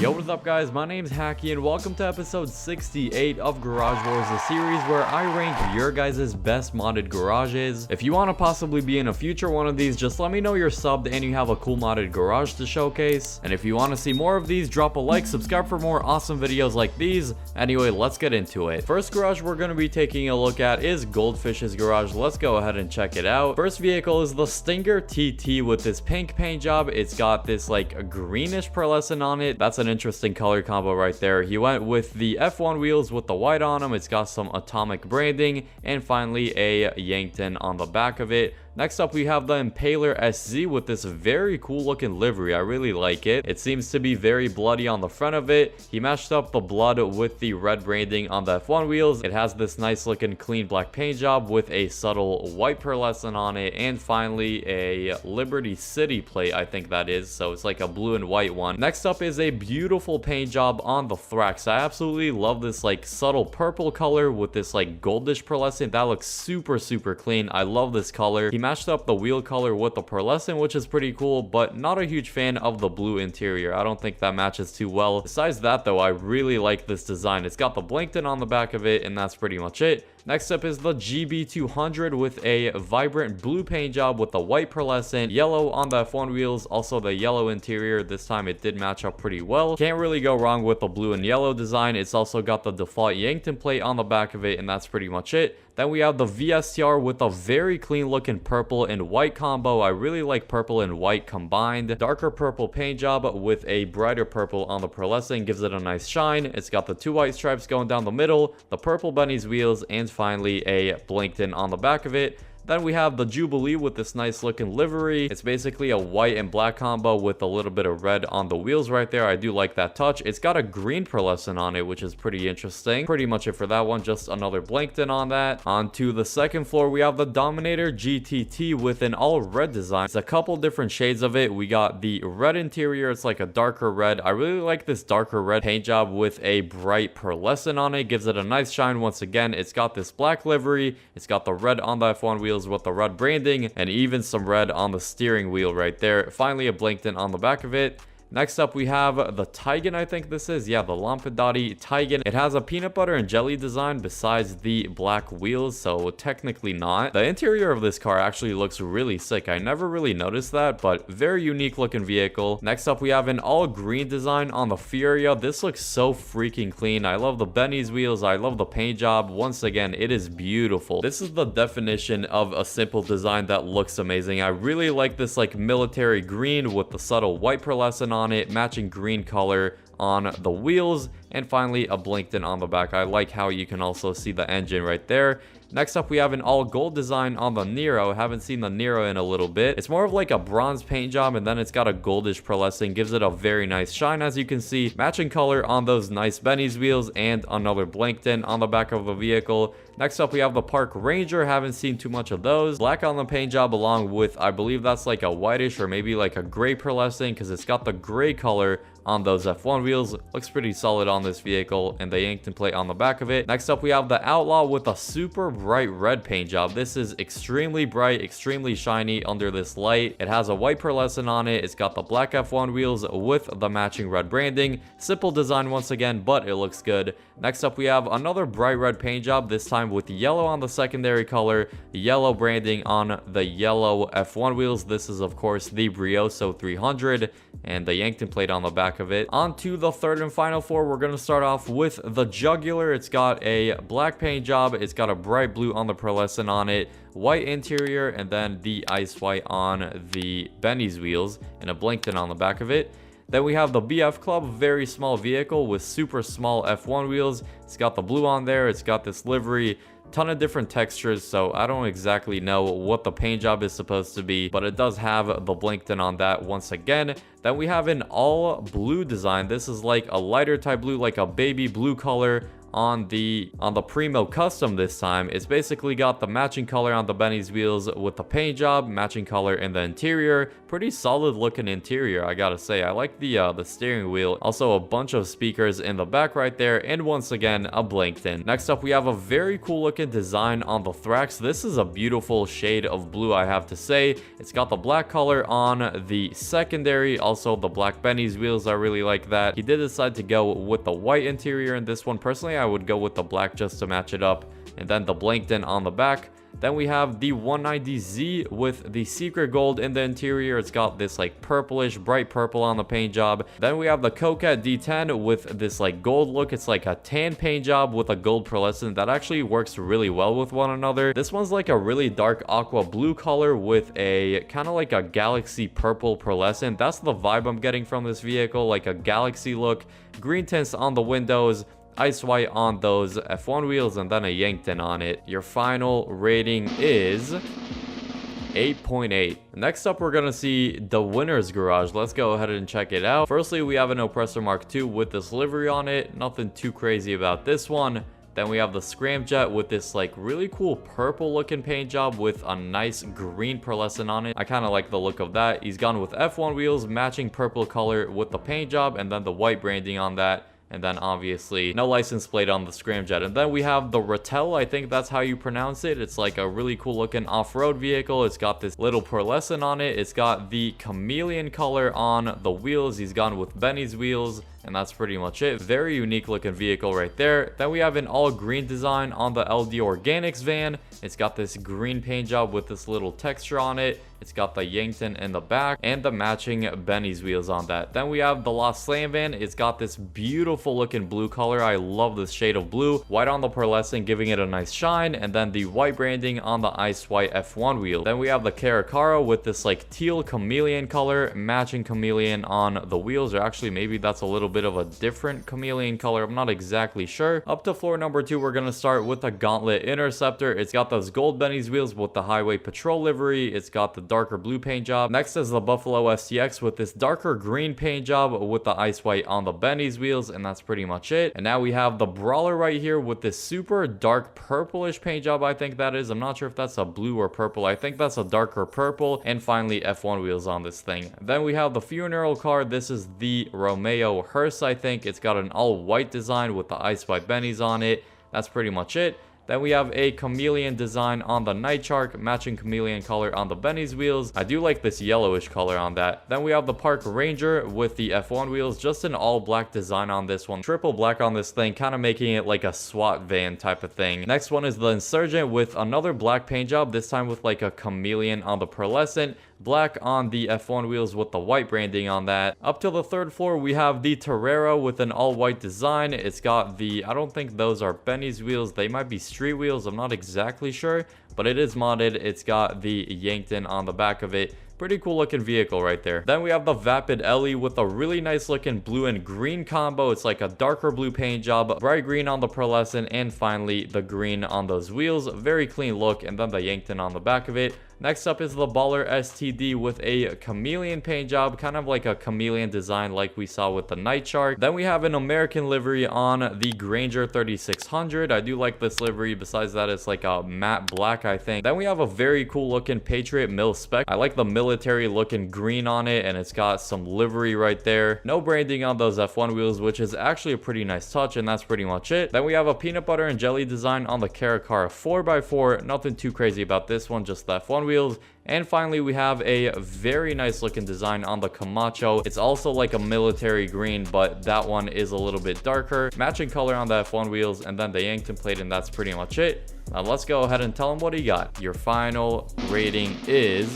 Yo, what's up guys, my name's Hakiii and welcome to episode 68 of Garage Wars, the series where I rank your guys' best modded garages. If you want to possibly be in a future one of these, just let me know you're subbed and you have a cool modded garage to showcase. And if you want to see more of these, drop a like, subscribe for more awesome videos like these. Anyway, let's get into it. First garage we're going to be taking a look at is Goldfish's garage. Let's go ahead and check it out. First vehicle is the Stinger TT with this pink paint job. It's got this like a greenish pearlescent on it. That's an interesting color combo right there. He went with the F1 wheels with the white on them. It's got some atomic branding and finally a Yankton on the back of it. Next up, we have the Impaler SZ with this very cool looking livery. I really like it. It seems to be very bloody on the front of it. He matched up the blood with the red branding on the F1 wheels. It has this nice looking clean black paint job with a subtle white pearlescent on it. And finally, a Liberty City plate, I think that is. So it's like a blue and white one. Next up is a beautiful paint job on the Thrax. I absolutely love this like subtle purple color with this like goldish pearlescent. That looks super clean. I love this color. He matched up the wheel color with the pearlescent, which is pretty cool, but not a huge fan of the blue interior. I don't think that matches too well. Besides that though, I really like this design. It's got the Blankton on the back of it, and that's pretty much it. Next up is the GB200 with a vibrant blue paint job with the white pearlescent, yellow on the F1 wheels, also the yellow interior. This time it did match up pretty well. Can't really go wrong with the blue and yellow design. It's also got the default Yankton plate on the back of it, and that's pretty much it. Then we have the VSTR with a very clean looking purple and white combo. I really like purple and white combined. Darker purple paint job with a brighter purple on the pearlescent gives it a nice shine. It's got the two white stripes going down the middle, the purple bunny's wheels, and finally a Blankton on the back of it. Then we have the Jubilee with this nice looking livery. It's basically a white and black combo with a little bit of red on the wheels right there. I do like that touch. It's got a green pearlescent on it, which is pretty interesting. Pretty much it for that one. Just another Blankton on that. On to the second floor, we have the Dominator GTT with an all red design. It's a couple different shades of it. We got the red interior. It's like a darker red. I really like this darker red paint job with a bright pearlescent on it. Gives it a nice shine once again. It's got this black livery. It's got the red on the F1 wheels with the red branding and even some red on the steering wheel right there. Finally, a Blankton on the back of it. Next up, we have the Tigan, I think this is. Yeah, the Lampadati Tigan. It has a peanut butter and jelly design besides the black wheels, so technically not. The interior of this car actually looks really sick. I never really noticed that, but very unique looking vehicle. Next up, we have an all green design on the Furia. This looks so freaking clean. I love the Benny's wheels. I love the paint job. Once again, it is beautiful. This is the definition of a simple design that looks amazing. I really like this like military green with the subtle white pearlescent on it, matching green color on the wheels, and finally a Blankton on the back. I like how you can also see the engine right there. Next up, we have an all gold design on the Nero. Haven't seen the Nero in a little bit. It's more of like a bronze paint job, and then it's got a goldish pearlescent. Gives it a very nice shine, as you can see. Matching color on those nice Benny's wheels, and another Blankton on the back of the vehicle. Next up, we have the Park Ranger. Haven't seen too much of those. Black on the paint job along with, I believe that's like a whitish or maybe like a gray pearlescent, because it's got the gray color on those F1 wheels. Looks pretty solid on this vehicle, and the Yankton plate on the back of it. Next up, we have the Outlaw with a super bright red paint job. This is extremely bright, extremely shiny under this light. It has a white pearlescent on it. It's got the black F1 wheels with the matching red branding. Simple design once again, but it looks good. Next up, we have another bright red paint job, this time with yellow on the secondary color, yellow branding on the yellow F1 wheels. This is of course the Brioso 300, and the Yankton plate on the back of it. On to the third and final floor, we're going to start off with the Jugular. It's got a black paint job. It's got a bright blue on the pearlescent on it, white interior, and then the ice white on the Benny's wheels, and a Blankton on the back of it. Then we have the BF Club, very small vehicle with super small F1 wheels. It's got the blue on there. It's got this livery, ton of different textures, so I don't exactly know what the paint job is supposed to be, but it does have the Blankton on that once again. Then we have an all blue design. This is like a lighter type blue, like a baby blue color on the Primo Custom this time. It's basically got the matching color on the Benny's wheels with the paint job, matching color in the interior. Pretty solid looking interior, I gotta say. I like the steering wheel. Also a bunch of speakers in the back right there, and once again a Blankton. Next up, we have a very cool looking design on the Thrax. This is a beautiful shade of blue, I have to say. It's got the black color on the secondary, also Also, the black Benny's wheels, I really like that. He did decide to go with the white interior in this one. Personally, I would go with the black just to match it up. And then the Blankton on the back. Then we have the 190Z with the secret gold in the interior. It's got this like purplish, bright purple on the paint job. Then we have the Coquette D10 with this like gold look. It's like a tan paint job with a gold pearlescent that actually works really well with one another. This one's like a really dark aqua blue color with a kind of like a galaxy purple pearlescent. That's the vibe I'm getting from this vehicle, like a galaxy look. Green tints on the windows. Ice white on those F1 wheels, and then a Yankton on it. Your final rating is 8.8. Next up, we're gonna see the winner's garage. Let's go ahead and check it out. Firstly, we have an Oppressor Mark II with this livery on it. Nothing too crazy about this one. Then we have the Scramjet with this like really cool purple looking paint job with a nice green pearlescent on it. I kind of like the look of that. He's gone with F1 wheels, matching purple color with the paint job, and then the white branding on that. And then obviously no license plate on the Scramjet. And then we have the Rattel, I think that's how you pronounce it. It's like a really cool looking off-road vehicle. It's got this little pearlescent on it. It's got the chameleon color on the wheels. He's gone with Benny's wheels. And that's pretty much it. Very unique looking vehicle right there. Then we have an all green design on the LD Organics van. It's got this green paint job with this little texture on it. It's got the Yankton in the back and the matching Benny's wheels on that. Then we have the Lost Slam van. It's got this beautiful looking blue color. I love this shade of blue. White on the pearlescent, giving it a nice shine. And then the white branding on the ice white F1 wheel. Then we have the Caracara with this like teal chameleon color, matching chameleon on the wheels. Or actually maybe that's a little bit of a different chameleon color. I'm not exactly sure. Up to floor number 2, we're going to start with the Gauntlet Interceptor. It's got those gold Benny's wheels with the Highway Patrol livery. It's got the darker blue paint job. Next is the Buffalo STX with this darker green paint job with the ice white on the Benny's wheels, and that's pretty much it. And now we have the Brawler right here with this super dark purplish paint job. I think that is. I'm not sure if that's a blue or purple. I think that's a darker purple. And finally F1 wheels on this thing. Then we have the funeral car. This is the Romeo Hearse. I think it's got an all white design with the ice white Benny's on it. That's pretty much it. Then we have a chameleon design on the Night Shark, matching chameleon color on the Benny's wheels. I do like this yellowish color on that. Then we have the Park Ranger with the F1 wheels, just an all black design on this one. Triple black on this thing, kind of making it like a SWAT van type of thing. Next one is the Insurgent with another black paint job, this time with like a chameleon on the pearlescent. Black on the F1 wheels with the white branding on that. Up to the 3rd floor, we have the Torero with an all white design. It's got the, I don't think those are Benny's wheels. They might be street wheels. I'm not exactly sure, but it is modded. It's got the Yankton on the back of it. Pretty cool looking vehicle right there. Then we have the Vapid Ellie with a really nice looking blue and green combo. It's like a darker blue paint job, bright green on the pearlescent, and finally the green on those wheels. Very clean look, and then the Yankton on the back of it. Next up is the Baller STD with a chameleon paint job, kind of like a chameleon design like we saw with the Night Shark. Then we have an American livery on the Granger 3600. I do like this livery. Besides that, it's like a matte black, I think. Then we have a very cool looking Patriot Mil Spec. I like the military looking green on it, and it's got some livery right there. No branding on those F1 wheels, which is actually a pretty nice touch, and that's pretty much it. Then we have a peanut butter and jelly design on the Caracara 4x4. Nothing too crazy about this one, just the F1 wheels. And finally, we have a very nice looking design on the Camacho. It's also like a military green, but that one is a little bit darker. Matching color on the F1 wheels, and then the Yankton plate, and that's pretty much it. Now let's go ahead and tell him what he got. Your final rating is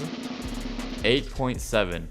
8.7.